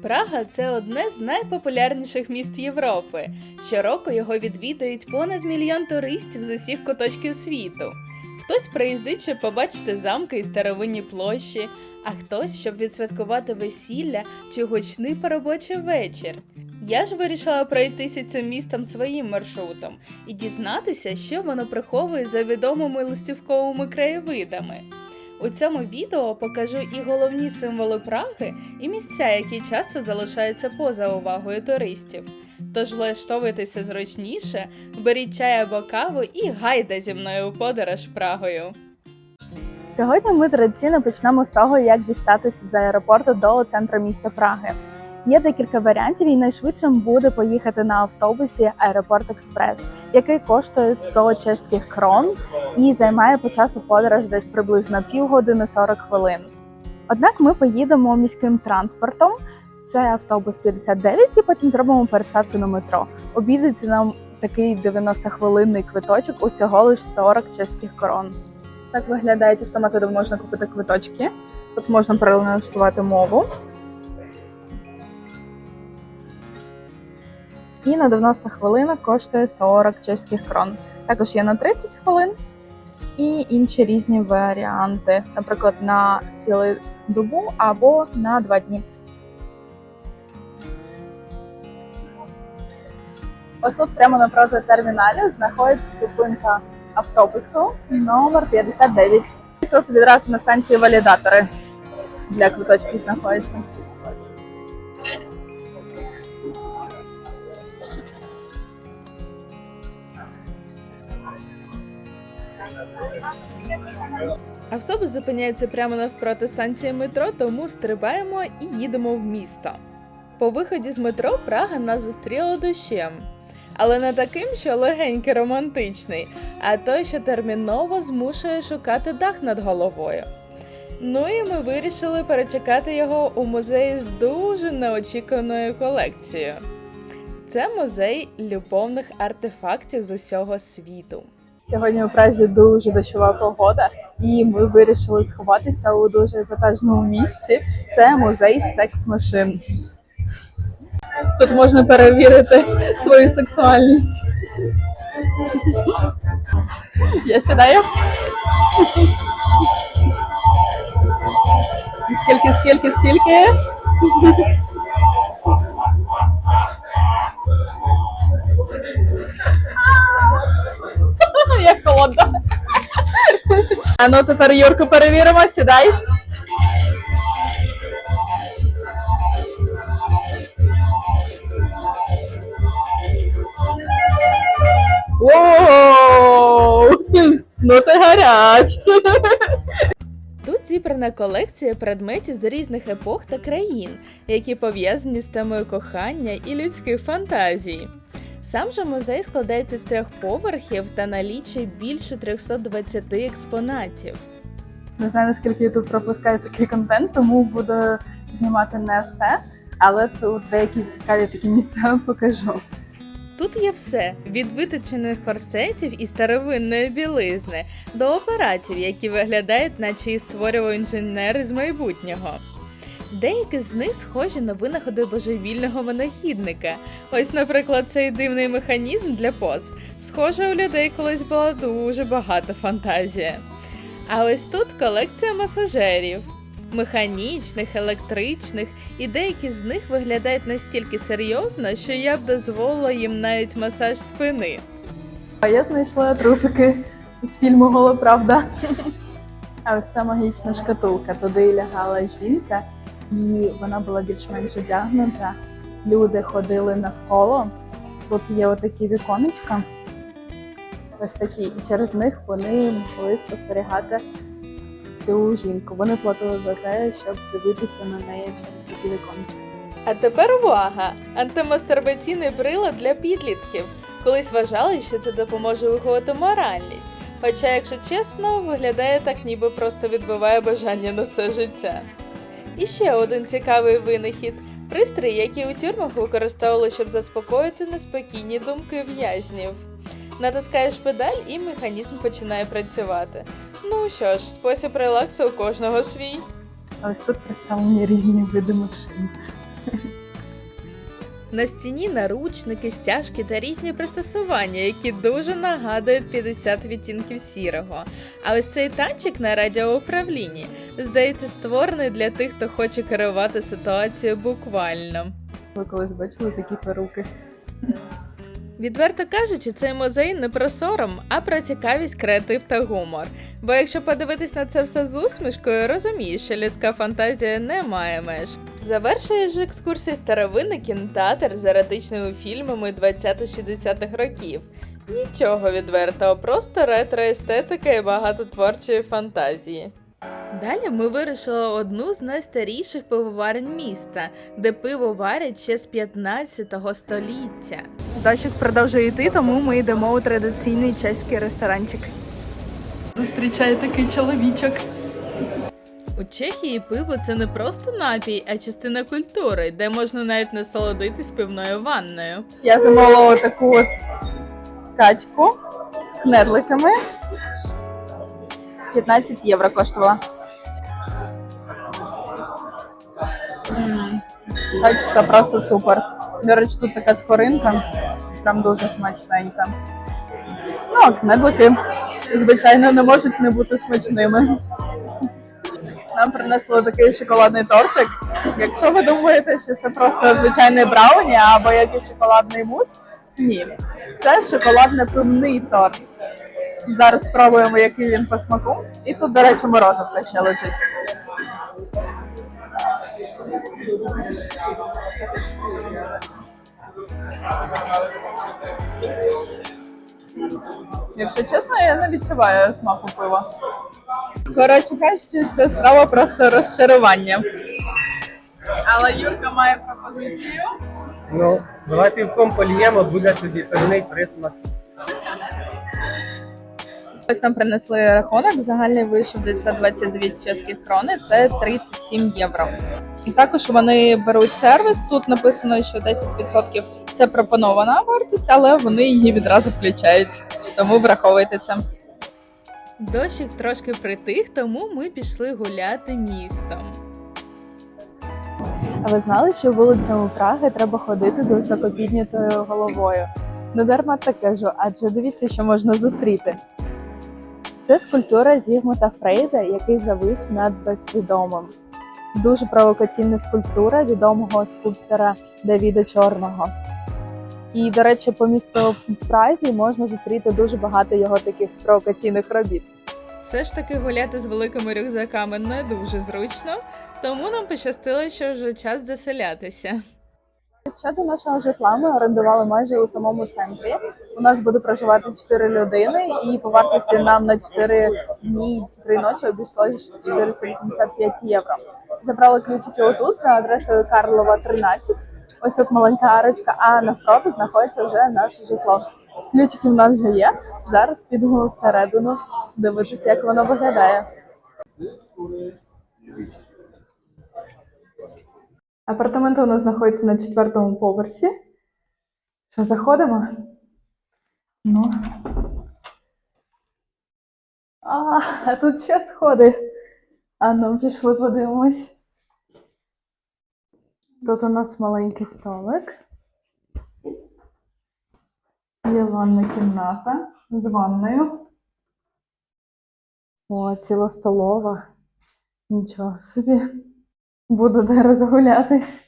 Прага – це одне з найпопулярніших міст Європи. Щороку його відвідують понад 1 мільйон туристів з усіх куточків світу. Хтось приїздить, щоб побачити замки і старовинні площі, а хтось, щоб відсвяткувати весілля чи гучний поробочий вечір. Я ж вирішила пройтися цим містом своїм маршрутом і дізнатися, що воно приховує за відомими листівковими краєвидами. У цьому відео покажу і головні символи Праги, і місця, які часто залишаються поза увагою туристів. Тож влаштовуйтеся зручніше, беріть чай або каву і гайда зі мною у подорож Прагою. Сьогодні ми традиційно почнемо з того, як дістатися з аеропорту до центру міста Праги. Є декілька варіантів, і найшвидшим буде поїхати на автобусі Аеропорт Експрес, який коштує 100 чеських крон і займає по часу подорож десь приблизно півгодини 40 хвилин. Однак ми поїдемо міським транспортом, це автобус 59, і потім зробимо пересадку на метро. Обійдеться нам такий 90-хвилинний квиточок, усього лише 40 чеських крон. Так виглядають автомати, де можна купити квиточки. Тут можна переналаштувати мову. І на 90 хвилин коштує 40 чеських крон. Також є на 30 хвилин і інші різні варіанти. Наприклад, на цілу добу або на 2 дні. Ось тут прямо напроти терміналю знаходиться зупинка автобусу номер 59. І тут відразу на станції валідатори для квиточків знаходяться. Автобус зупиняється прямо навпроти станції метро, тому стрибаємо і їдемо в місто. По виході з метро Прага нас зустріла дощем. Але не таким, що легенький романтичний, а той, що терміново змушує шукати дах над головою. Ну і ми вирішили перечекати його у музеї з дуже неочікуваною колекцією. Це музей любовних артефактів з усього світу. Сьогодні у Празі дуже дощова погода, і ми вирішили сховатися у дуже епатажному місці. Це музей секс-машин. Тут можна перевірити свою сексуальність. Я сідаю. Скільки? Як холодно. А ну тепер Юрку перевіримо, сідай. Воу! Ну ти гаряч! Тут зібрана колекція предметів з різних епох та країн, які пов'язані з темою кохання і людських фантазій. Сам же музей складається з 3 поверхів та налічує більше 320 експонатів. Не знаю, наскільки YouTube пропускає такий контент, тому буду знімати не все, але тут деякі цікаві такі місця покажу. Тут є все – від виточених корсетів і старовинної білизни до апаратів, які виглядають, наче їх створював інженер із майбутнього. Деякі з них схожі на винаходи божевільного винахідника. Ось, наприклад, цей дивний механізм для поз. Схоже, у людей колись була дуже багата фантазія. А ось тут колекція масажерів. Механічних, електричних, і деякі з них виглядають настільки серйозно, що я б дозволила їм навіть масаж спини. А я знайшла трусики з фільму «Гола правда». А ось ця магічна шкатулка. Туди лягала жінка, і вона була більш-менш одягнута. Люди ходили навколо. Тут є отакі віконечка. Ось такі. І через них вони могли спостерігати цю жінку. Вони платили за те, щоб дивитися на неї через такі віконечки. А тепер увага! Антимастурбаційний прилад для підлітків. Колись вважали, що це допоможе виховати моральність. Хоча, якщо чесно, виглядає так, ніби просто відбиває бажання на все життя. І ще один цікавий винахід – пристрій, який у тюрмах використовували, щоб заспокоїти неспокійні думки в'язнів. Натискаєш педаль і механізм починає працювати. Ну що ж, спосіб релаксу у кожного свій. Ось тут представлені різні види машин. На стіні наручники, стяжки та різні пристосування, які дуже нагадують 50 відтінків сірого. А ось цей танчик на радіоуправлінні, здається, створений для тих, хто хоче керувати ситуацією буквально. Ви колись бачили такі перуки? Відверто кажучи, цей музей не про сором, а про цікавість, креатив та гумор. Бо якщо подивитись на це все з усмішкою, розумієш, що людська фантазія не має меж. Завершує ж екскурсія старовинний кінотеатр з еротичними фільмами 20-60-х років. Нічого відвертого, просто ретро-естетика і багато творчої фантазії. Далі ми вирішили одну з найстаріших пивоварень міста, де пиво варять ще з 15 століття. Дощик продовжує йти, тому ми йдемо у традиційний чеський ресторанчик. Зустрічає такий чоловічок. У Чехії пиво – це не просто напій, а частина культури, де можна навіть насолодитись пивною ванною. Я замовила таку от качку з кнедликами. 15 євро коштувала. Качка просто супер. До речі, тут така скоринка, прям дуже смачненька. Ну, а кнедлики, звичайно, не можуть не бути смачними. Нам принесли такий шоколадний тортик. Якщо ви думаєте, що це просто звичайний брауні або якийсь шоколадний мус, ні. Це шоколадно-пивний торт. Зараз спробуємо, який він по смаку. І тут, до речі, морозивка ще лежить. Якщо чесно, я не відчуваю смаку пива. Коротше кажучи, ця страва просто розчарування. Але Юрка має пропозицію. Ну, давай півком поліємо, буде тобі певний присмак. Ось нам принесли рахунок, загальний вийшов 922 чеських крони, це 37 євро. І також вони беруть сервіс, тут написано, що 10% це пропонована вартість, але вони її відразу включають, тому враховуйте це. Дощик трошки притих, тому ми пішли гуляти містом. А ви знали, що вулицями Праги треба ходити з високо піднятою головою? Не дарма так кажу, адже дивіться, що можна зустріти. Це скульптура Зігмунда Фрейда, який завис над безсвідомим. Дуже провокаційна скульптура відомого скульптора Давіда Чорного. І, до речі, по місту Празі можна зустріти дуже багато його таких провокаційних робіт. Все ж таки гуляти з великими рюкзаками не дуже зручно, тому нам пощастило, що вже час заселятися. Щодо нашого житла, ми орендували майже у самому центрі. У нас буде проживати 4 людини, і по вартості нам на 4 дні, 3 ночі обійшлося 485 євро. Забрали ключики отут за адресою Карлова, 13. Ось тут маленька арочка, а навпроти знаходиться вже наше житло. Ключики в нас вже є. Зараз підемо всередину дивитися, як воно виглядає. Апартаменти у нас знаходяться на 4-му поверсі. Що, заходимо? Ну. А тут ще сходи. А ну, пішли подивимось. Тут у нас маленький столик. Є ванна кімната з ванною. О, ціла столова. Нічого собі. Буду де розгулятись.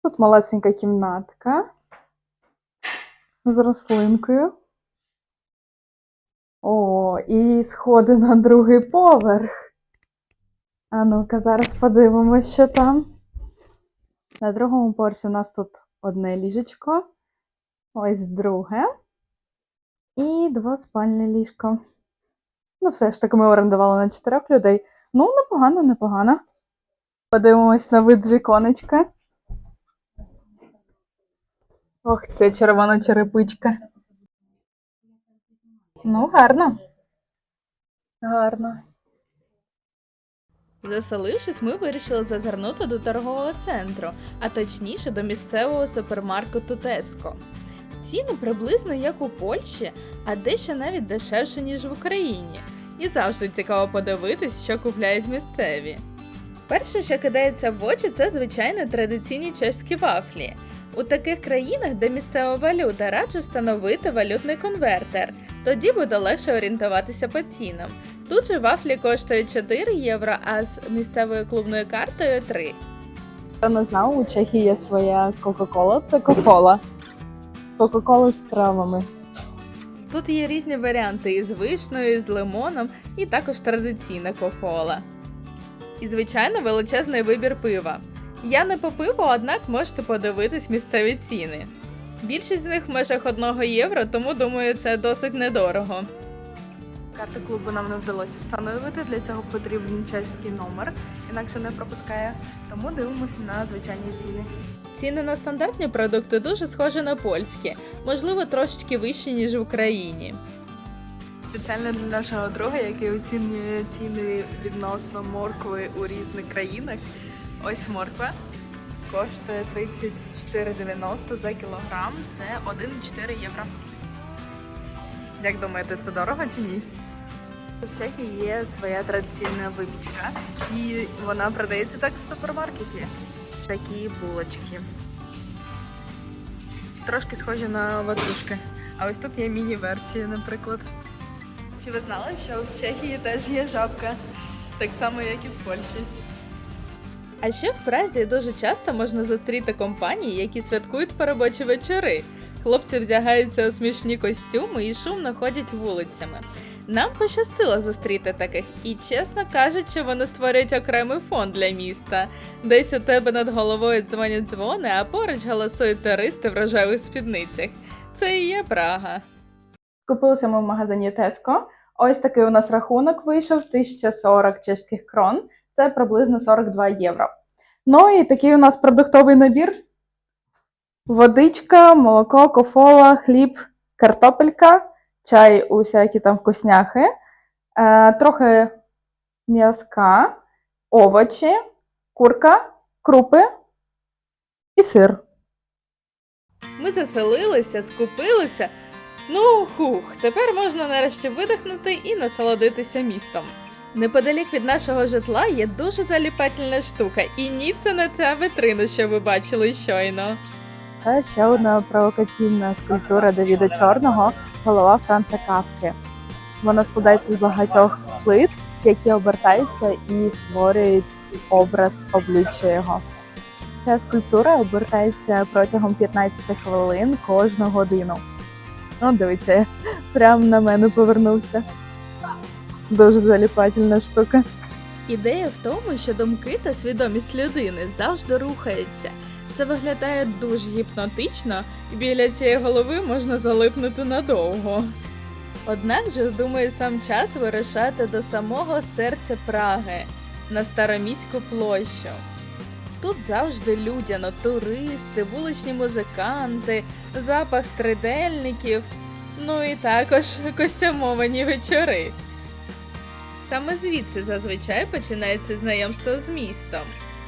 Тут малесенька кімнатка з рослинкою. О, і сходи на другий поверх. А ну-ка, зараз подивимось, що там. На другому поверсі у нас тут одне ліжечко, ось друге і двоспальне ліжко. Ну, все ж таки ми орендували на 4 людей. Ну, непогано, непогано. Подивимось на вид з віконечка. Ох, це червона черепичка. Ну, гарно. Гарно. Заселившись, ми вирішили зазирнути до торгового центру, а точніше до місцевого супермаркету Tesco. Ціни приблизно як у Польщі, а дещо навіть дешевше, ніж в Україні. І завжди цікаво подивитись, що купляють місцеві. Перше, що кидається в очі, це звичайно традиційні чеські вафлі. У таких країнах, де місцева валюта, раджу встановити валютний конвертер, тоді буде легше орієнтуватися по цінам. Тут же вафлі коштують 4 євро, а з місцевою клубною картою 3. Хто не знав, у Чехії є своя Кока-Кола, це кофола. Кока-Кола з травами. Тут є різні варіанти із вишнею, з лимоном і також традиційна кофола. І, звичайно, величезний вибір пива. Я не по пиву, однак можете подивитись місцеві ціни. Більшість з них в межах 1 євро, тому, думаю, це досить недорого. Карту клубу нам не вдалося встановити, для цього потрібен чеський номер, інакше не пропускає, тому дивимося на звичайні ціни. Ціни на стандартні продукти дуже схожі на польські, можливо, трошечки вищі, ніж в Україні. Спеціально для нашого друга, який оцінює ціни відносно моркви у різних країнах. Ось морква коштує 34,90 за кілограм, це 1,4 євро. Як думаєте, це дорого чи ні? В Чехії є своя традиційна випічка, і вона продається так в супермаркеті. Такі булочки. Трошки схожі на ватрушки. А ось тут є міні-версії, наприклад. Чи ви знали, що в Чехії теж є жабка? Так само, як і в Польщі. А ще в Празі дуже часто можна зустріти компанії, які святкують поробочі вечори. Хлопці вдягаються у смішні костюми і шумно ходять вулицями. Нам пощастило зустріти таких, і, чесно кажучи, вони створюють окремий фон для міста. Десь у тебе над головою дзвонять дзвони, а поруч голосують туристи в рожевих спідницях. Це і є Прага. Купилися ми в магазині Tesco. Ось такий у нас рахунок вийшов, 1040 чеських крон. Це приблизно 42 євро. Ну і такий у нас продуктовий набір. Водичка, молоко, кофола, хліб, картопелька, чай, усякі там вкусняхи, трохи м'язка, овочі, курка, крупи і сир. Ми заселилися, скупилися. Ну, тепер можна нарешті видихнути і насолодитися містом. Неподалік від нашого житла є дуже заліпательна штука, і ні, це не та витрина, що ви бачили щойно. Це ще одна провокаційна скульптура Давіда Чорного «Голова Франца Кафки». Вона складається з багатьох плит, які обертаються і створюють образ обличчя його. Ця скульптура обертається протягом 15 хвилин кожну годину. Ну, дивіться, прямо на мене повернувся. Дуже заліпательна штука. Ідея в тому, що думки та свідомість людини завжди рухаються. Це виглядає дуже гіпнотично, і біля цієї голови можна залипнути надовго. Однак же, думаю, сам час вирушати до самого серця Праги, на Староміську площу. Тут завжди людяно, туристи, вуличні музиканти, запах тридельників, ну і також костюмовані вечори. Саме звідси зазвичай починається знайомство з містом.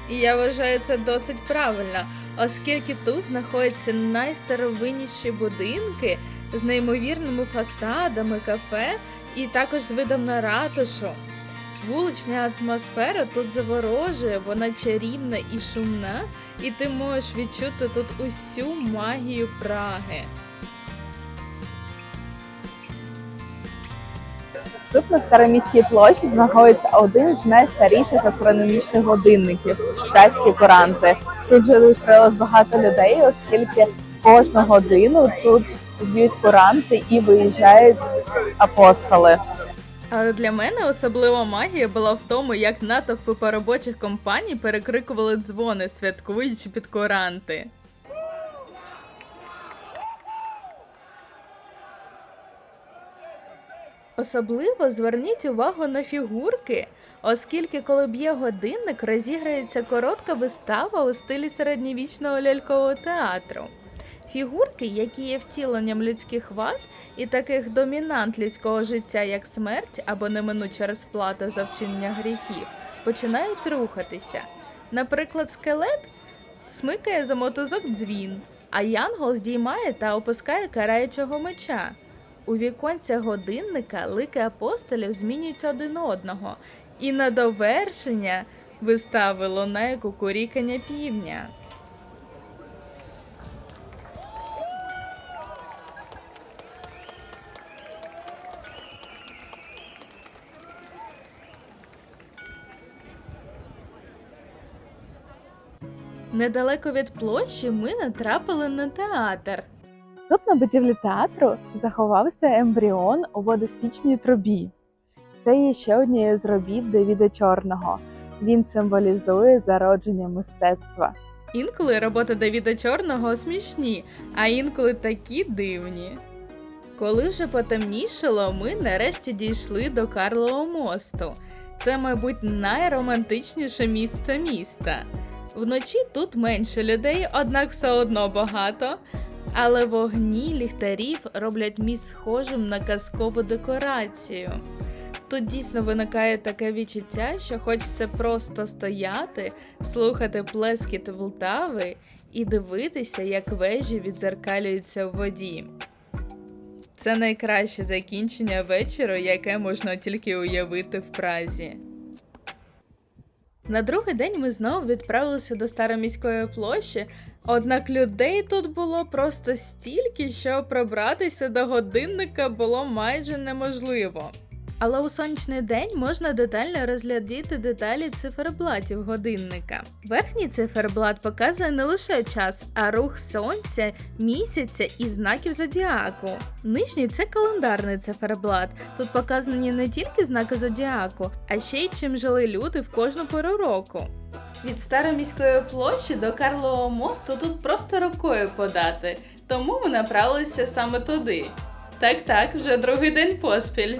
І я вважаю це досить правильно, оскільки тут знаходяться найстаровинніші будинки з неймовірними фасадами, кафе і також з видом на ратушу. Вулична атмосфера тут заворожує, вона чарівна і шумна, і ти можеш відчути тут усю магію Праги. Тут на Староміській площі знаходиться один з найстаріших астрономічних годинників – празькі куранти. Тут же зустрілось багато людей, оскільки кожну годину тут б'ють куранти і виїжджають апостоли. Але для мене особлива магія була в тому, як натовпи поробочих компаній перекрикували дзвони, святкуючи під куранти. Особливо зверніть увагу на фігурки, оскільки коли б'є годинник, розіграється коротка вистава у стилі середньовічного лялькового театру. Фігурки, які є втіленням людських вад і таких домінант людського життя, як смерть або неминуча розплата за вчинення гріхів, починають рухатися. Наприклад, скелет смикає за мотузок дзвін, а янгол здіймає та опускає караючого меча. У віконця годинника лики апостолів змінюються один одного, і на довершення Вистави лунає кукурікання півня. Недалеко від площі ми натрапили на театр. Тут на будівлі театру заховався ембріон у водостічній трубі. Це є ще однією з робіт Девіда Чорного. Він символізує зародження мистецтва. Інколи роботи Давіда Чорного смішні, а інколи такі дивні. Коли вже потемнішало, ми нарешті дійшли до Карлового мосту. Це, мабуть, найромантичніше місце міста. Вночі тут менше людей, однак все одно багато. Але вогні ліхтарів роблять міст схожим на казкову декорацію. Тут дійсно виникає таке відчуття, що хочеться просто стояти, слухати плескіт Волтави і дивитися, як вежі віддзеркалюються в воді. Це найкраще закінчення вечора, яке можна тільки уявити в Празі. На другий день ми знову відправилися до Староміської площі, однак людей тут було просто стільки, що пробратися до годинника було майже неможливо. Але у сонячний день можна детально розглядіти деталі циферблатів годинника. Верхній циферблат показує не лише час, а рух сонця, місяця і знаків зодіаку. Нижній – це календарний циферблат. Тут показані не тільки знаки зодіаку, а ще й чим жили люди в кожну пору року. Від Староміської площі до Карлового мосту тут просто рукою подати, тому ми направилися саме туди. Так, вже другий день поспіль.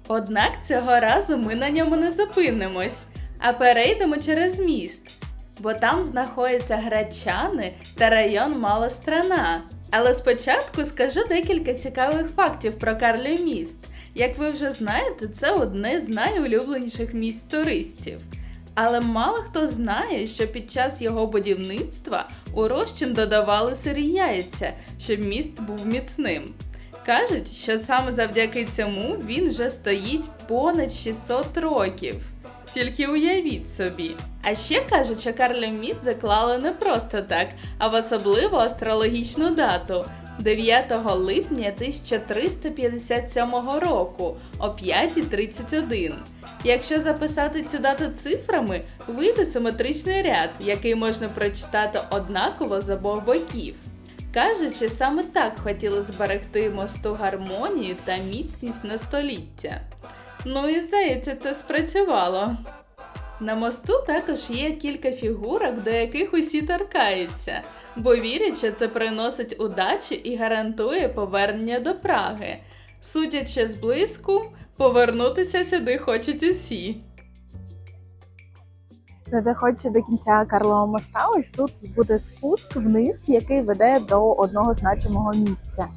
Однак цього разу ми на ньому не зупинимось, а перейдемо через міст, бо там знаходяться Гречани та район Мала Страна. Але спочатку скажу декілька цікавих фактів про Карлів міст. Як ви вже знаєте, це одне з найулюбленіших місць туристів. Але мало хто знає, що під час його будівництва у розчин додавали сирі яйця, щоб міст був міцним. Кажуть, що саме завдяки цьому він вже стоїть понад 600 років. Тільки уявіть собі. А ще кажуть, що Карлів міст заклали не просто так, а в особливу астрологічну дату – 9 липня 1357 року о 5:31. Якщо записати цю дату цифрами, вийде симетричний ряд, який можна прочитати однаково з обох боків. Кажуть, що саме так хотіли зберегти мосту гармонію та міцність на століття. Ну і здається, це спрацювало. На мосту також є кілька фігурок, до яких усі торкаються, бо вірять, що це приносить удачу і гарантує повернення до Праги. Судячи зблизьку, повернутися сюди хочуть усі. Не доходячи до кінця Карлового моста, ось тут буде спуск вниз, який веде до одного значимого місця.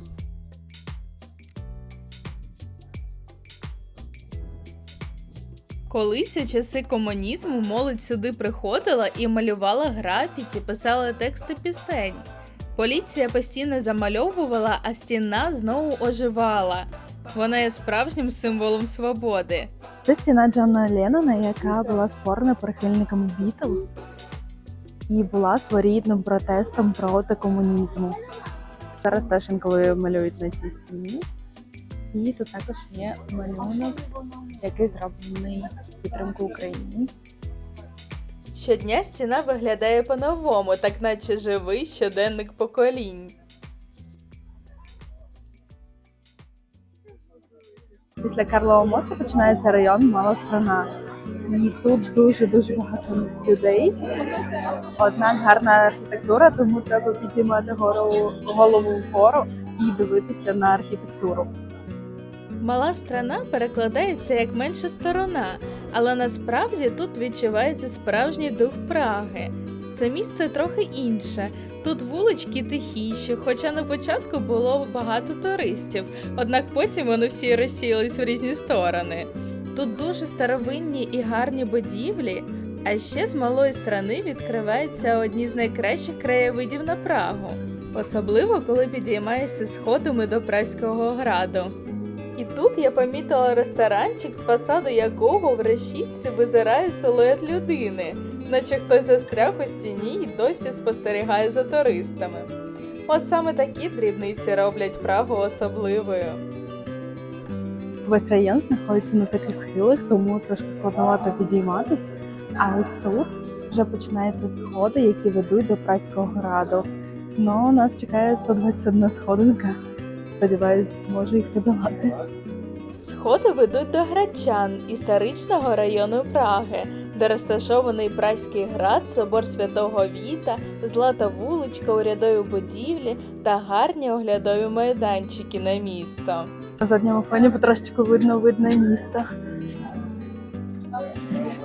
Колись у часи комунізму молодь сюди приходила і малювала графіті, писала тексти пісень. Поліція постійно замальовувала, а стіна знову оживала. Вона є справжнім символом свободи. Це стіна Джона Леннона, яка була створена прихильниками Бітлз і була своєрідним протестом проти комунізму. Зараз теж інколи малюють на цій стіні. І тут також є малюнок, який зроблений в підтримку України. Щодня стіна виглядає по-новому, так наче живий щоденник поколінь. Після Карлового мосту починається район Мала Страна. І тут дуже багато людей. Однак гарна архітектура, тому треба підіймати голову вгору і дивитися на архітектуру. Мала Страна перекладається як менша сторона, але насправді тут відчувається справжній дух Праги. Це місце трохи інше. Тут вулички тихіші, хоча на початку було багато туристів, однак потім вони всі розсіялись в різні сторони. Тут дуже старовинні і гарні будівлі, а ще з Малої Страни відкриваються одні з найкращих краєвидів на Прагу. Особливо, коли підіймаєшся сходами до Празького граду. І тут я помітила ресторанчик, з фасаду якого в решітці визирає силует людини, наче хтось застряг у стіні і досі спостерігає за туристами. От саме такі дрібниці роблять Прагу особливою. Весь район знаходиться на таких схилах, тому трошки складновато підійматись. А ось тут вже починаються сходи, які ведуть до Празького граду. Ну, нас чекає 121 сходинка. Сподіваюсь, можу їх подолати. Сходи ведуть до Гречан, історичного району Праги, де розташований Празький град, собор Святого Віта, злата вуличка, урядові будівлі та гарні оглядові майданчики на місто. На задньому фоні потрошечку видно місто.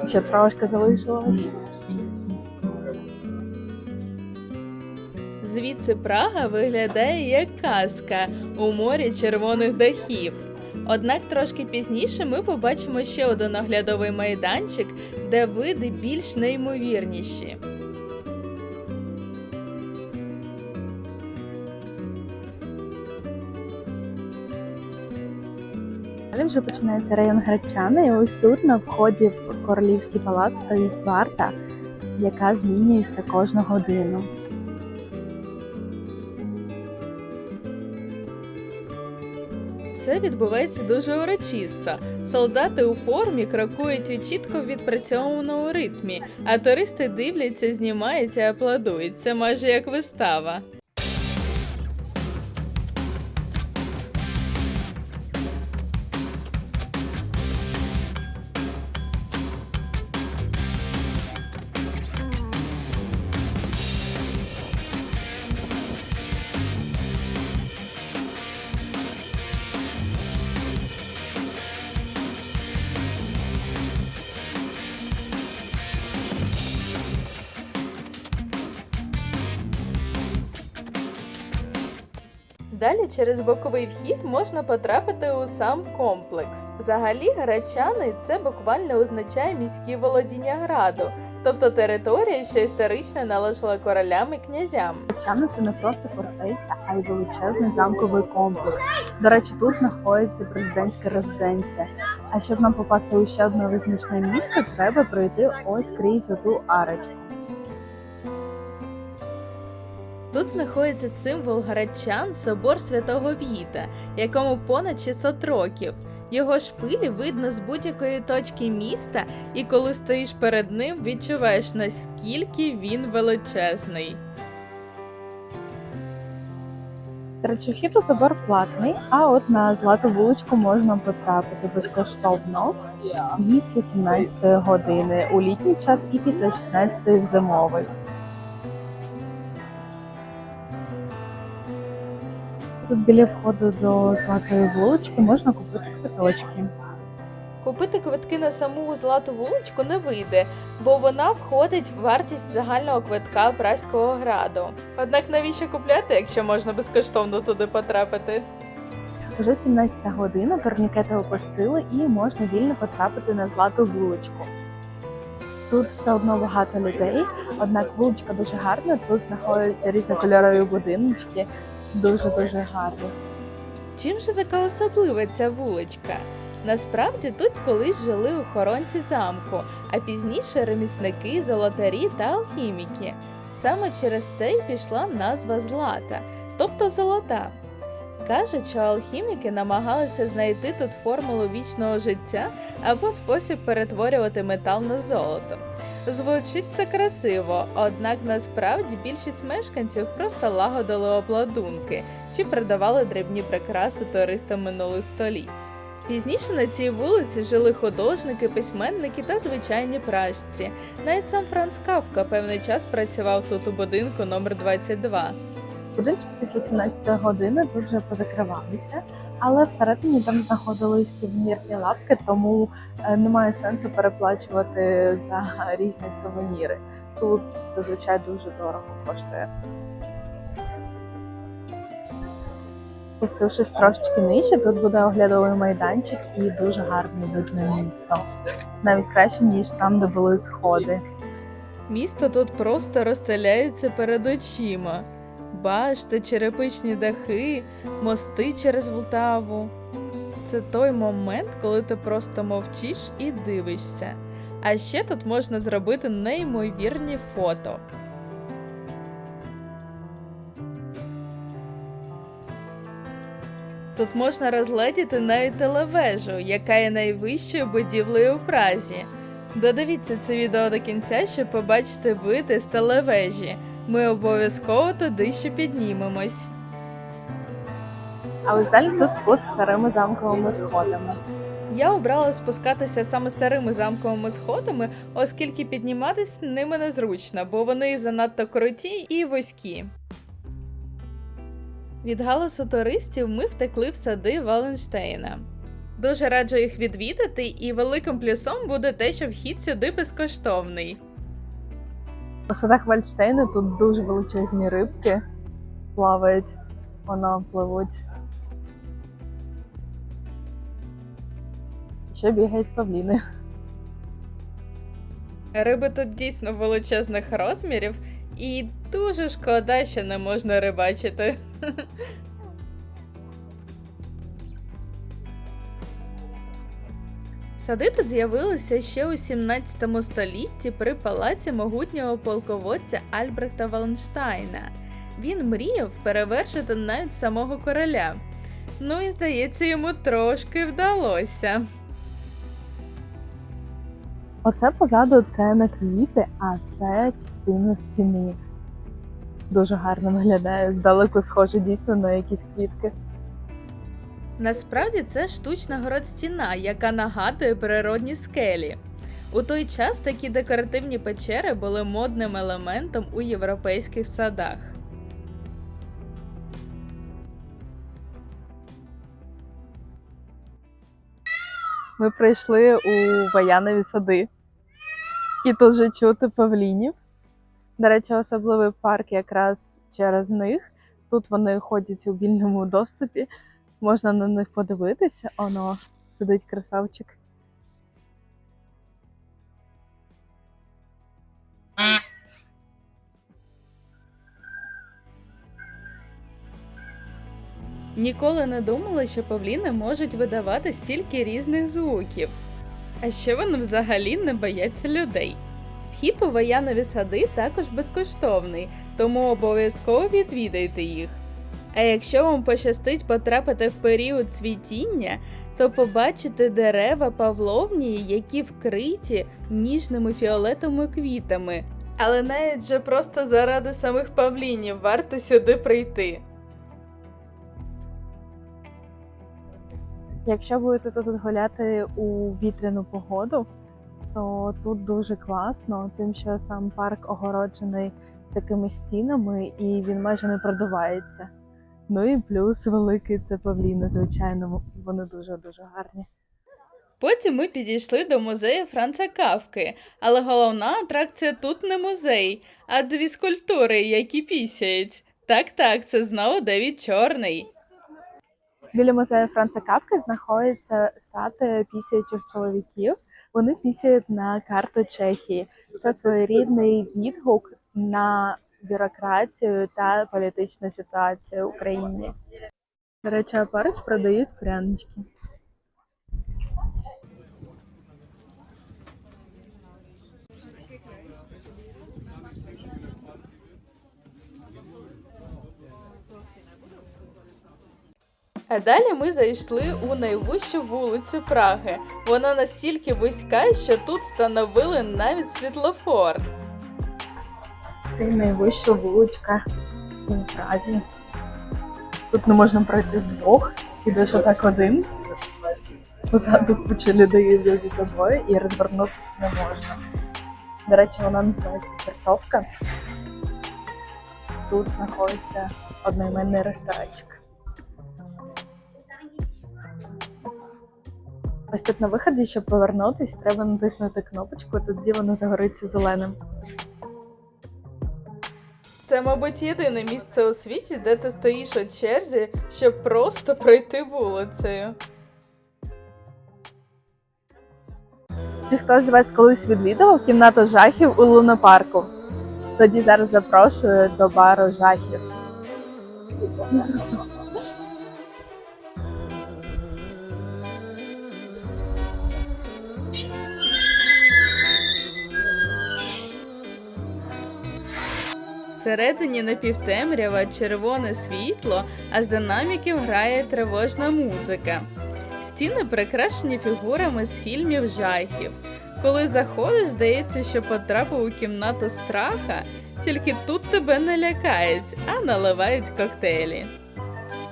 Ще трошки залишилось. Звідси Прага виглядає як казка у морі червоних дахів. Однак трошки пізніше ми побачимо ще один оглядовий майданчик, де види більш неймовірніші. Далі вже починається район Гречани, і ось тут на вході в Королівський палац стоїть варта, яка змінюється кожну годину. Все відбувається дуже урочисто. Солдати у формі крокують у чітко відпрацьованому ритмі, а туристи дивляться, знімаються і аплодують. Це майже як вистава. Далі через боковий вхід можна потрапити у сам комплекс. Взагалі, Гречани – це буквально означає міські володіння граду, тобто територія, що історично належала королям і князям. Гречани – це не просто фортеця, а й величезний замковий комплекс. До речі, тут знаходиться президентська резиденція. А щоб нам попасти у ще одне визначне місце, треба пройти ось крізь оту арочку. Тут знаходиться символ гречан – собор Святого Віта, якому понад 600 років. Його шпилі видно з будь-якої точки міста, і коли стоїш перед ним, відчуваєш, наскільки він величезний. До речі, вхід у собор платний, а от на Злату вуличку можна потрапити безкоштовно після 17-ї години у літній час і після 16-ї в зимовий. Тут біля входу до Златої вулички можна купити квиточки. Купити квитки на саму Злату вуличку не вийде, бо вона входить в вартість загального квитка Празького граду. Однак навіщо купляти, якщо можна безкоштовно туди потрапити? Вже 17 година, турнікети опустили і можна вільно потрапити на Злату вуличку. Тут все одно багато людей, однак вуличка дуже гарна, тут знаходяться різнокольорові будиночки, дуже-дуже гарні. Чим же така особлива ця вуличка? Насправді тут колись жили охоронці замку, а пізніше ремісники, золотарі та алхіміки. Саме через це й пішла назва Злата, тобто золота. Кажуть, що алхіміки намагалися знайти тут формулу вічного життя або спосіб перетворювати метал на золото. Звучить це красиво, однак насправді більшість мешканців просто лагодили обладунки чи продавали дрібні прикраси туристам минулих століть. Пізніше на цій вулиці жили художники, письменники та звичайні пражці. Навіть сам Франц Кафка певний час працював тут у будинку номер 22. Будинки після 17 години тут вже позакривалися, але всередині там знаходились сувенірні лавки, тому немає сенсу переплачувати за різні сувеніри. Тут зазвичай дуже дорого коштує. Спустившись трошечки нижче, тут буде оглядовий майданчик і дуже гарний вид на місто. Навіть краще, ніж там, де були сходи. Місто тут просто розстеляється перед очима. Башти, черепичні дахи, мости через Волтаву. Це той момент, коли ти просто мовчиш і дивишся. А ще тут можна зробити неймовірні фото. Тут можна розгледіти навіть телевежу, яка є найвищою будівлею у Празі. Додивіться це відео до кінця, щоб побачити види з телевежі. Ми обов'язково туди ще піднімемось. А ось далі тут спуск старими замковими сходами. Я обрала спускатися саме старими замковими сходами, оскільки підніматись ними незручно, бо вони занадто круті і вузькі. Від галасу туристів ми втекли в сади Валенштейна. Дуже раджу їх відвідати, і великим плюсом буде те, що вхід сюди безкоштовний. У садах Вальштейну тут дуже величезні рибки плавають, пливуть. Ще бігають павліни. Риби тут дійсно величезних розмірів, і дуже шкода, що не можна рибачити. Сади тут з'явилися ще у 17 столітті при палаці могутнього полководця Альбрехта Валенштайна. Він мріяв перевершити навіть самого короля. Ну і, здається, йому трошки вдалося. Оце позаду це не квіти, а це частина стіни. Дуже гарно виглядає, здалеку схоже дійсно на якісь квітки. Насправді це штучна городстіна, яка нагадує природні скелі. У той час такі декоративні печери були модним елементом у європейських садах. Ми прийшли у Ваянові сади. І тут вже чути павлінів. До речі, особливий парк якраз через них. Тут вони ходять у вільному доступі. Можна на них подивитися. Оно, сидить красавчик. Ніколи не думала, що павліни можуть видавати стільки різних звуків. А ще вони взагалі не бояться людей. Вхід у Ваянові сади також безкоштовний, тому обов'язково відвідайте їх. А якщо вам пощастить потрапити в період цвітіння, то побачите дерева павловнії, які вкриті ніжними фіолетовими квітами. Але навіть вже просто заради самих павлінів варто сюди прийти. Якщо будете тут гуляти у вітряну погоду, то тут дуже класно, тим, що сам парк огороджений такими стінами і він майже не продувається. Ну і плюс великий це павліни, звичайно, вони дуже-дуже гарні. Потім ми підійшли до музею Франца Кафки, але головна атракція тут не музей, а дві скульптури, які пісяють. Так, це знову Девід Чорний. Біля музею Франца Кафки знаходиться статуя пісяючих чоловіків. Вони пісяють на карту Чехії. Це своєрідний відгук на бюрократію та політичну ситуацію в Україні. До речі, поруч продають прянички. А далі ми зайшли у найвищу вулицю Праги. Вона настільки вузька, що тут встановили навіть світлофор. Це найвища вуличка у Празі. Тут не можна пройти вдвох, ідеш отак один. Позаду куча людей йде за тобою і розвернутися не можна. До речі, вона називається Чертовка. Тут знаходиться одноіменний ресторанчик. Ось тут на виході, щоб повернутися, треба натиснути кнопочку, тоді воно загориться зеленим. Це, мабуть, єдине місце у світі, де ти стоїш у черзі, щоб просто пройти вулицею. Чи хтось з вас колись відвідував кімнату жахів у лунопарку? Тоді зараз запрошую до бару жахів. Всередині напівтемрява, червоне світло, а з динаміків грає тривожна музика. Стіни прикрашені фігурами з фільмів жахів. Коли заходиш, здається, що потрапив у кімнату страха, тільки тут тебе не лякають, а наливають коктейлі.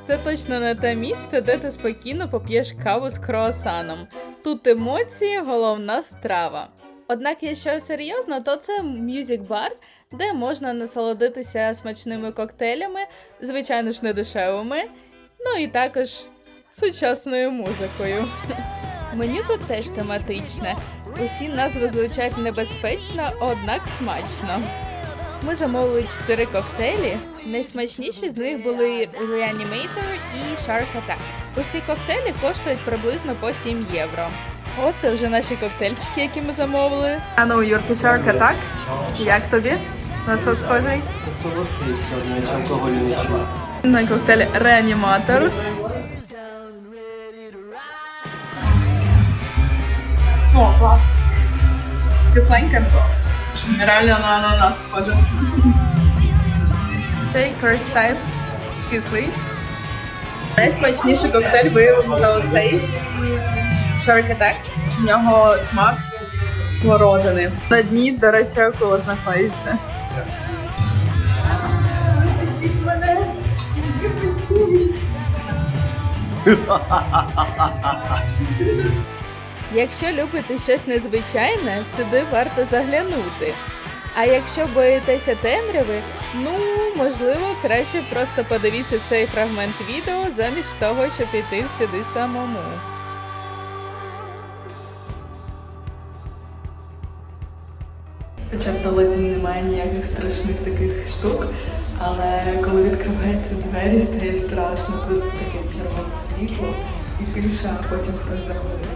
Це точно не те місце, де ти спокійно поп'єш каву з круасаном. Тут емоції – головна страва. Однак, якщо серйозно, то це мюзик-бар, де можна насолодитися смачними коктейлями, звичайно ж недешевими, ну і також сучасною музикою. Меню тут теж тематичне. Усі назви звучать небезпечно, однак смачно. Ми замовили 4 коктейлі. Найсмачніші з них були Reanimator і Shark Attack. Усі коктейлі коштують приблизно по 7 євро. Оце вже наші коктейльчики, які ми замовили. А ну, Юрки, Shark Attack. Як тобі? На що схожий? Солодкий сьогодні, нічого алкоголю не чую. На коктейль Reanimator. О, клас. Кисленьке. Реально на ананас схоже. Цей First Type кислий. Найсмачніший коктейль виявився оцей Shark Attack. В нього смак смородини. На дні, до речі, акула знаходиться. Якщо любите щось незвичайне, сюди варто заглянути. А якщо боїтеся темряви, ну, можливо, краще просто подивіться цей фрагмент відео, замість того, щоб іти сюди самому. Хоча в туалеті немає ніяких страшних таких штук, але коли відкриваються двері, стає страшно. Тут таке червоне світло і тиша, а потім хтось заходить.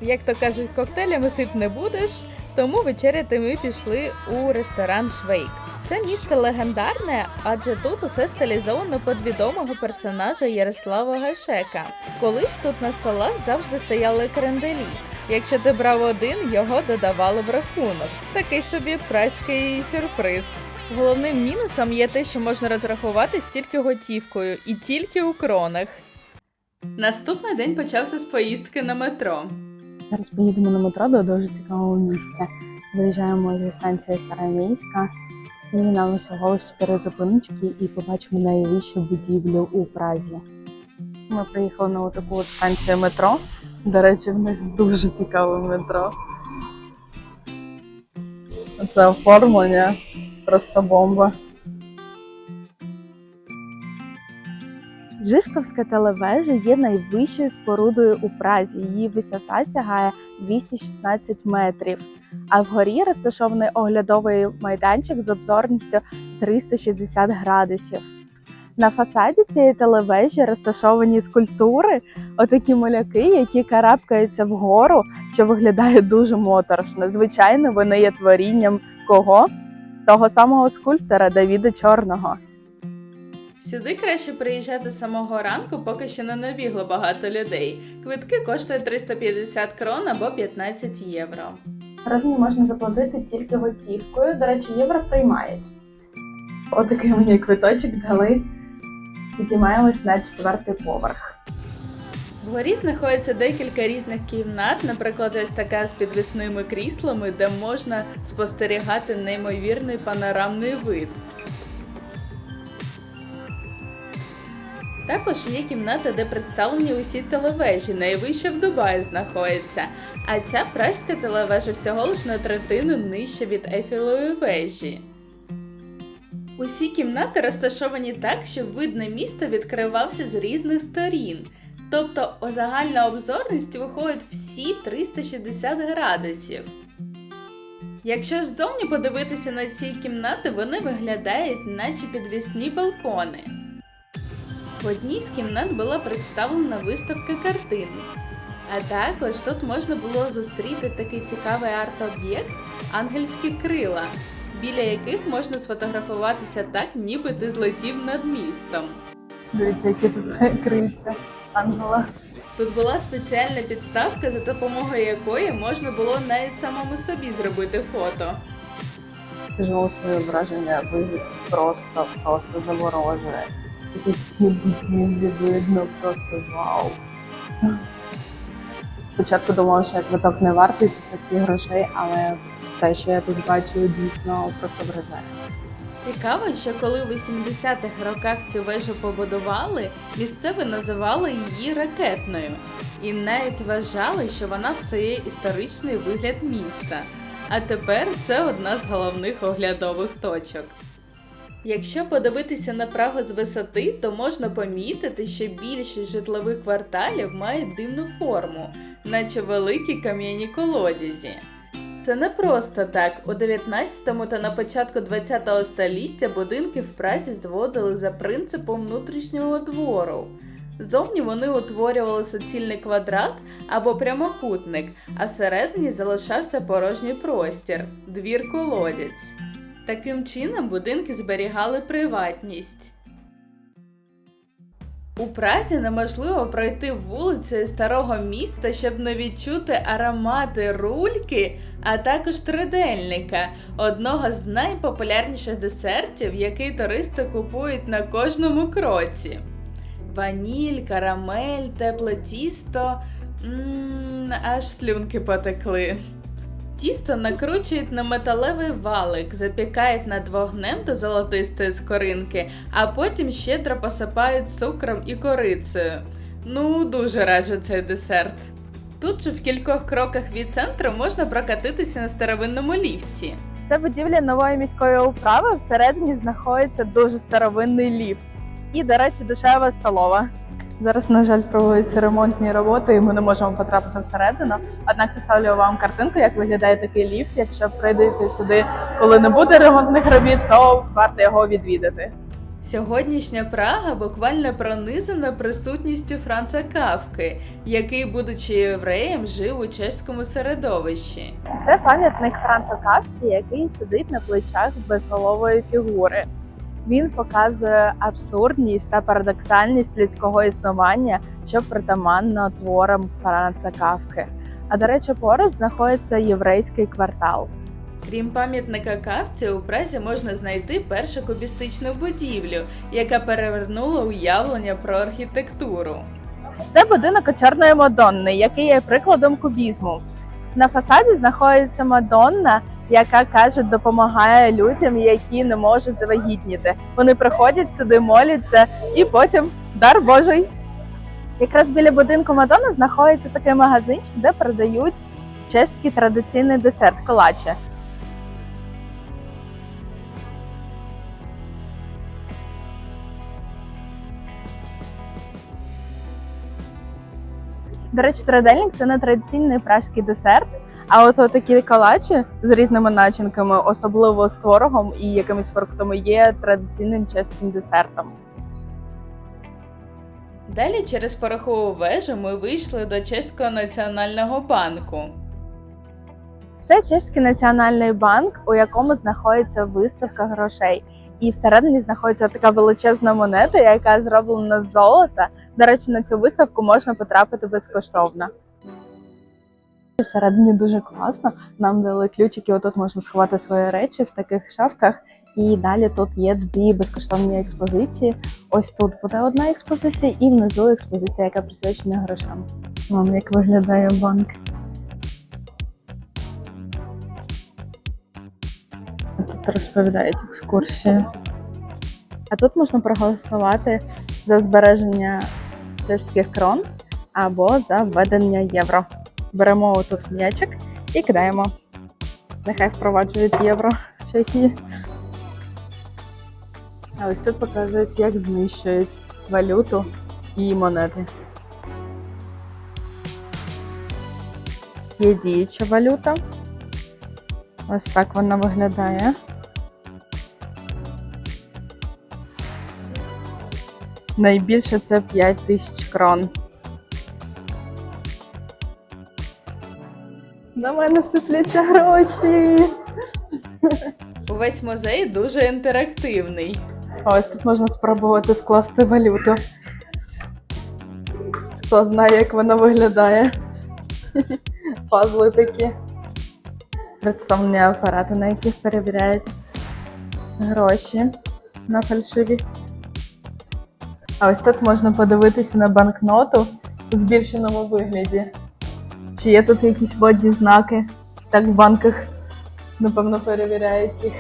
Як то кажуть, коктейлями сит не будеш, тому вечеряти ми пішли у ресторан Швейк. Це місце легендарне, адже тут усе стилізовано під відомого персонажа Ярослава Гашека. Колись тут на столах завжди стояли кренделі. Якщо ти брав один, його додавали в рахунок. Такий собі праський сюрприз. Головним мінусом є те, що можна розрахуватись тільки готівкою і тільки у кронах. Наступний день почався з поїздки на метро. Зараз поїдемо на метро до дуже цікавого місця. Виїжджаємо зі станції Староміська, і нам всього лише 4 зупиночки і побачимо найвищу будівлю у Празі. Ми приїхали на таку от станцію метро. До речі, в них дуже цікаве метро. Це оформлення просто бомба. Жишковська телевежа є найвищою спорудою у Празі. Її висота сягає 216 метрів. А вгорі розташований оглядовий майданчик з обзорністю 360 градусів. На фасаді цієї телевежі розташовані скульптури, отакі маляки, які карабкаються вгору, що виглядає дуже моторошно. Звичайно, вони є творінням кого? Того самого скульптора Давіда Чорного. Сюди краще приїжджати з самого ранку, поки ще не набігло багато людей. Квитки коштують 350 крон або 15 євро. Всередині можна заплатити тільки готівкою, до речі, євро приймають. Отакий мені квиточок дали. Підіймаємось на 4-й поверх. Вгорі знаходиться декілька різних кімнат, наприклад, ось така з підвісними кріслами, де можна спостерігати неймовірний панорамний вид. Також є кімната, де представлені усі телевежі, найвища в Дубаї знаходиться, а ця пражська телевежа всього лиш на третину нижча від Ейфелевої вежі. Усі кімнати розташовані так, щоб вид на місто відкривався з різних сторін. Тобто загальна обзорність виходить всі 360 градусів. Якщо ж ззовні подивитися на ці кімнати, вони виглядають наче підвісні балкони. В одній з кімнат була представлена виставка картин. А також тут можна було зустріти такий цікавий арт-об'єкт «Ангельські крила», біля яких можна сфотографуватися так, ніби ти злетів над містом. Дивіться, які тут крильця ангела. Тут була спеціальна підставка, за допомогою якої можна було навіть самому собі зробити фото. скажу вам своє враження, вигляд просто заворожує. Такі всі будівлі видно, просто вау. Спочатку думала, що квиток не вартий таких грошей, але те, що я тут бачу, дійсно просто вражає. Цікаво, що коли в 80-х роках цю вежу побудували, місцеві називали її ракетною. І навіть вважали, що вона псує історичний вигляд міста. А тепер це одна з головних оглядових точок. Якщо подивитися на Прагу з висоти, то можна помітити, що більшість житлових кварталів мають дивну форму, наче великі кам'яні колодязі. Це не просто так. У 19 та на початку 20 століття будинки в Празі зводили за принципом внутрішнього двору. Зовні вони утворювали суцільний квадрат або прямокутник, а всередині залишався порожній простір – двір-колодязь. Таким чином будинки зберігали приватність. У Празі неможливо пройти вулицею старого міста, щоб не відчути аромати рульки, а також тридельника – одного з найпопулярніших десертів, який туристи купують на кожному кроці. Ваніль, карамель, тепле тісто – аж слюнки потекли. Тісто накручують на металевий валик, запікають над вогнем до золотистої скоринки, а потім щедро посипають цукром і корицею. Дуже раджу цей десерт. Тут же в кількох кроках від центру можна прокатитися на старовинному ліфті. Це будівля нової міської управи, всередині знаходиться дуже старовинний ліфт. І, до речі, дешева столова. Зараз, на жаль, проводяться ремонтні роботи, і ми не можемо потрапити всередину. Однак поставлю вам картинку, як виглядає такий ліфт. Якщо прийдете сюди, коли не буде ремонтних робіт, то варто його відвідати. Сьогоднішня Прага буквально пронизана присутністю Франца Кафки, який, будучи євреєм, жив у чеському середовищі. Це пам'ятник Францу Кафці, який сидить на плечах безголової фігури. Він показує абсурдність та парадоксальність людського існування, що притаманно творам Франца Кафки. А, до речі, поруч знаходиться єврейський квартал. Крім пам'ятника Кафці, у Празі можна знайти першу кубістичну будівлю, яка перевернула уявлення про архітектуру. Це будинок Чорної Мадонни, який є прикладом кубізму. На фасаді знаходиться Мадонна, яка, каже, допомагає людям, які не можуть завагітніти. Вони приходять сюди, моляться і потім дар Божий. Якраз біля будинку Мадонни знаходиться такий магазинчик, де продають чеський традиційний десерт – колаче. До речі, тридельник – це не традиційний празький десерт, а от такі колачі з різними начинками, особливо з творогом і якимись фруктами, є традиційним чеським десертом. Далі через порохову вежу ми вийшли до Чеського національного банку. Це Чеський національний банк, у якому знаходиться виставка грошей. І всередині знаходиться така величезна монета, яка зроблена з золота. До речі, на цю виставку можна потрапити безкоштовно. Всередині дуже класно. Нам дали ключики, отут можна сховати свої речі в таких шафках. І далі тут є дві безкоштовні експозиції. Ось тут буде одна експозиція і внизу експозиція, яка присвячена грошам. Вон як виглядає банк. Тут розповідають екскурсію. А тут можна проголосувати за збереження чеських крон або за введення євро. Беремо отут м'ячик і кидаємо. Нехай впроваджують євро в Чехії. А ось тут показують, як знищують валюту і монети. Є діюча валюта. Ось так вона виглядає. Найбільше це 5000 крон. На мене сипляться гроші. Увесь музей дуже інтерактивний. Ось тут можна спробувати скласти валюту. Хто знає, як вона виглядає. Пазли такі. Представлені апарати, на яких перевіряється гроші на фальшивість. А ось тут можна подивитися на банкноту у збільшеному вигляді. Чи є тут якісь водні знаки? Так в банках, напевно, перевіряють їх.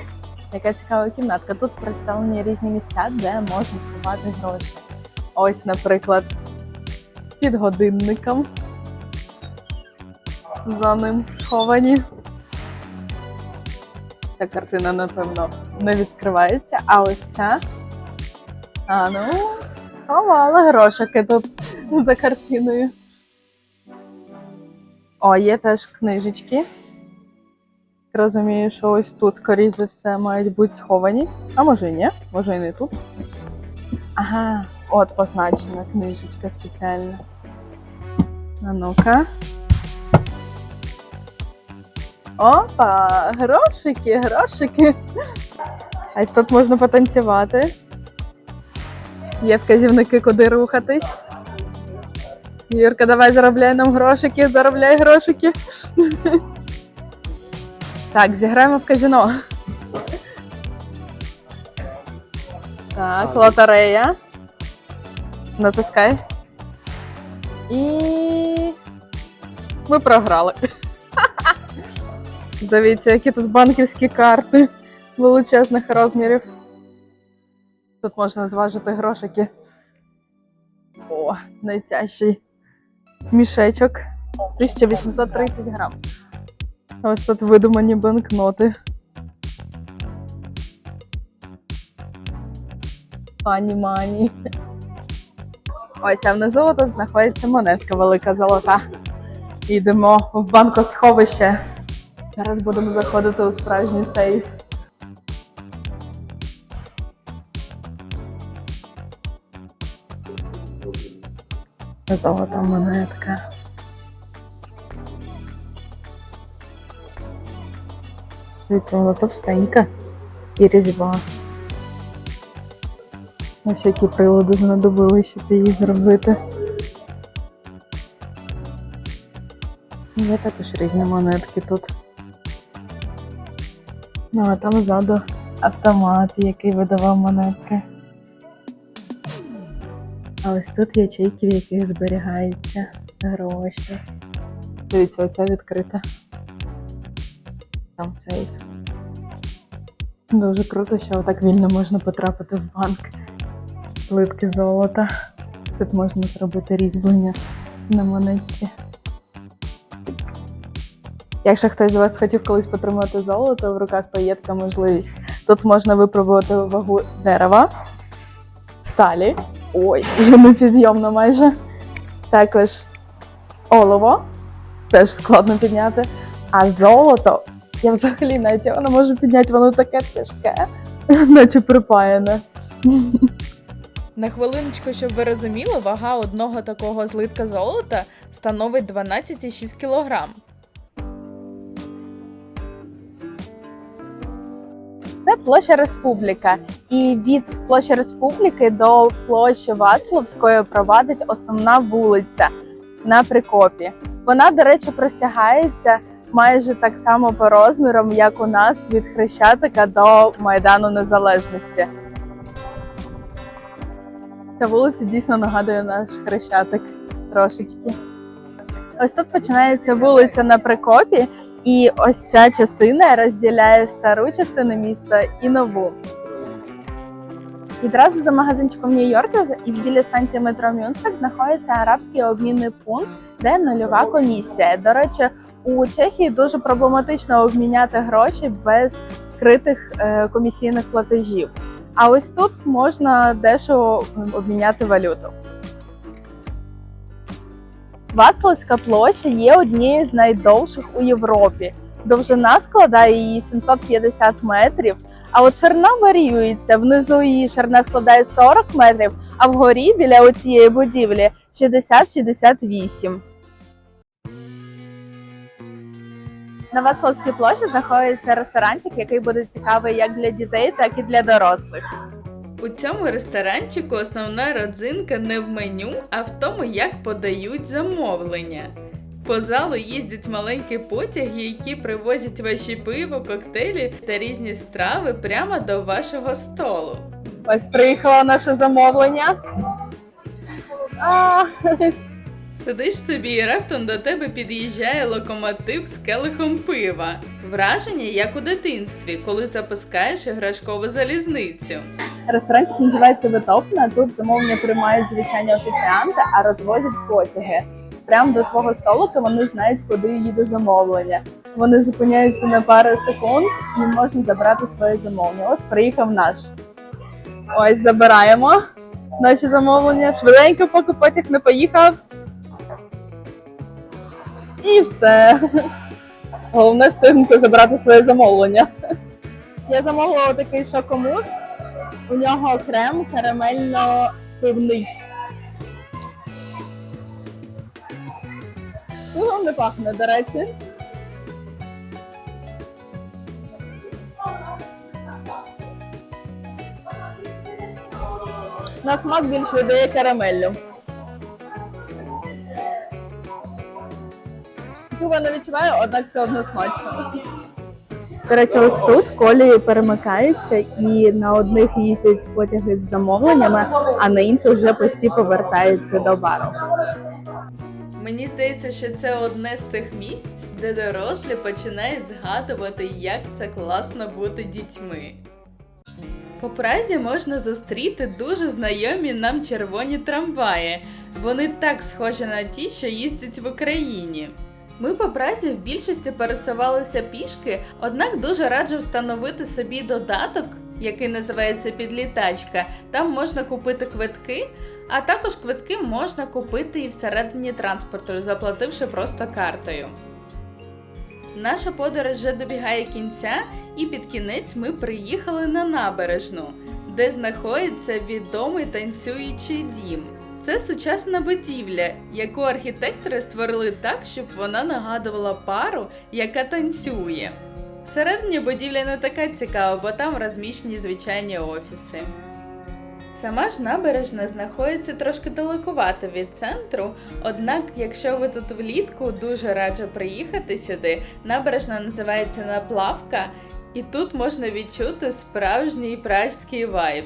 Яка цікава кімнатка. Тут представлені різні місця, де можна сховати гроші. Ось, наприклад, під годинником. За ним сховані. Ця картина, напевно, не відкривається. А ось ця. Сховала грошики тут за картиною. О, є теж книжечки. Розумію, що ось тут, скоріш за все, мають бути сховані. А може і ні, може і не тут. Ага, от позначена книжечка спеціальна. А ну-ка. Опа, грошики, грошики. А ось тут можна потанцювати. Є вказівники, куди рухатись. Юрка, давай заробляй нам грошики, заробляй грошики. Так, зіграємо в казино. Так, лотерея. Натискай. І ми програли. Дивіться, які тут банківські карти величезних розмірів. Тут можна зважити грошики. О, найтяжчий мішечок. 1830 грам. Ось тут видумані банкноти. Пані-мані. Ось, а внизу тут знаходиться монетка велика золота. Йдемо в банкосховище. Зараз будемо заходити у справжній сейф. Золота монетка. Дивіться, вона товстенька і різьба. Ось які прилади знадобили, щоб її зробити. Є також різні монетки тут. Ну, а там ззаду автомат, який видавав монетки. А ось тут ячейки, в яких зберігаються гроші. Дивіться, оця відкрита. Там сейф. Дуже круто, що так вільно можна потрапити в банк. Плитки золота. Тут можна зробити різьблення на монетці. Якщо хтось з вас хотів колись потримати золото в руках, то є така можливість. Тут можна випробувати вагу дерева, сталі. Ой, вже непідйомно майже. Також олово. Теж складно підняти. А золото, я взагалі навіть його не можу підняти, воно таке тяжке, наче припаяне. На хвилиночку, щоб ви розуміли, вага одного такого злитка золота становить 12,6 кг. Це площа Республіка. І від площі Республіки до площі Вацлавської провадить основна вулиця на Прикопі. Вона, до речі, простягається майже так само по розмірам, як у нас від Хрещатика до Майдану Незалежності. Ця вулиця дійсно нагадує наш Хрещатик трошечки. Ось тут починається вулиця на Прикопі, і ось ця частина розділяє стару частину міста і нову. Відразу за магазинчиком Нью-Йоркер і біля станції метро Мюнстер знаходиться арабський обмінний пункт, де нульова комісія. До речі, у Чехії дуже проблематично обміняти гроші без скритих комісійних платежів. А ось тут можна дешево обміняти валюту. Вацлавська площа є однією з найдовших у Європі. Довжина складає її 750 метрів, а от ширина варіюється. Внизу її ширина складає 40 метрів, а вгорі біля цієї будівлі 60-68. На Вацлавській площі знаходиться ресторанчик, який буде цікавий як для дітей, так і для дорослих. У цьому ресторанчику основна родзинка не в меню, а в тому, як подають замовлення. По залу їздять маленькі потяги, які привозять ваші пиво, коктейлі та різні страви прямо до вашого столу. Ось приїхало наше замовлення. Сидиш собі і раптом до тебе під'їжджає локомотив з келихом пива. Враження, як у дитинстві, коли запускаєш іграшкову залізницю. Ресторанчик називається Витопна. Тут замовлення приймають звичайні офіціанти, а розвозять потяги. Прямо до твого столика вони знають, куди їде замовлення. Вони зупиняються на пару секунд і можна забрати своє замовлення. Ось приїхав наш. Ось забираємо наші замовлення. Швиденько, поки потяг не поїхав. І все. Головне встигнути забрати своє замовлення. Я замовила такий шокомус. У нього крем карамельно-пивний. Пивом не пахне, до речі. На смак більш віддає карамеллю. Пива не відчуваю, однак все одно смачно. До речі, ось тут колії перемикаються і на одних їздять потяги з замовленнями, а на інших вже постійно повертаються до бару. Мені здається, що це одне з тих місць, де дорослі починають згадувати, як це класно бути дітьми. По Празі можна зустріти дуже знайомі нам червоні трамваї. Вони так схожі на ті, що їздять в Україні. Ми по Празі в більшості пересувалися пішки, однак дуже раджу встановити собі додаток, який називається «Підлітачка». Там можна купити квитки, а також квитки можна купити і всередині транспорту, заплативши просто картою. Наша подорож вже добігає кінця, і під кінець ми приїхали на набережну, де знаходиться відомий танцюючий дім. Це сучасна будівля, яку архітектори створили так, щоб вона нагадувала пару, яка танцює. Всередині будівля не така цікава, бо там розміщені звичайні офіси. Сама ж набережна знаходиться трошки далекувато від центру, однак, якщо ви тут влітку, дуже раджу приїхати сюди. Набережна називається Наплавка, і тут можна відчути справжній пражський вайб.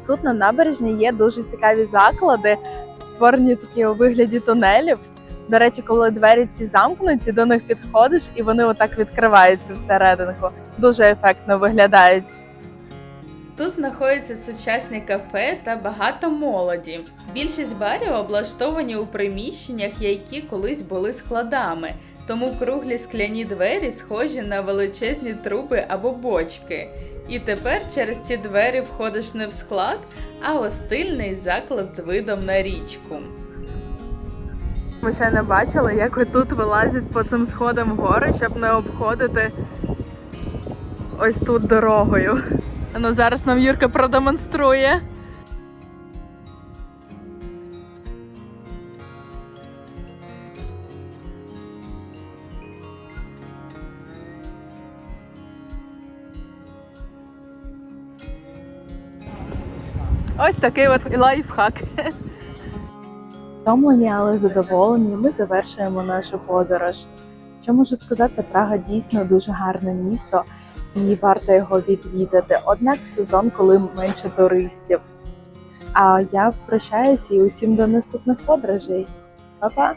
Тут на набережні є дуже цікаві заклади, створені такі у вигляді тунелів. До речі, коли двері ці замкнуті, до них підходиш і вони отак відкриваються всерединку. Дуже ефектно виглядають. Тут знаходяться сучасні кафе та багато молоді. Більшість барів облаштовані у приміщеннях, які колись були складами, тому круглі скляні двері схожі на величезні труби або бочки. І тепер через ці двері входиш не в склад, а у стильний заклад з видом на річку. Ми ще не бачили, як тут вилазять по цим сходам вгору, щоб не обходити ось тут дорогою. Ну, зараз нам Юрка продемонструє. Ось такий от лайфхак. Втомлені, але задоволені, ми завершуємо нашу подорож. Що можу сказати, Прага дійсно дуже гарне місто і варто його відвідати. Однак в сезон, коли менше туристів. А я прощаюся і усім до наступних подорожей. Па-па!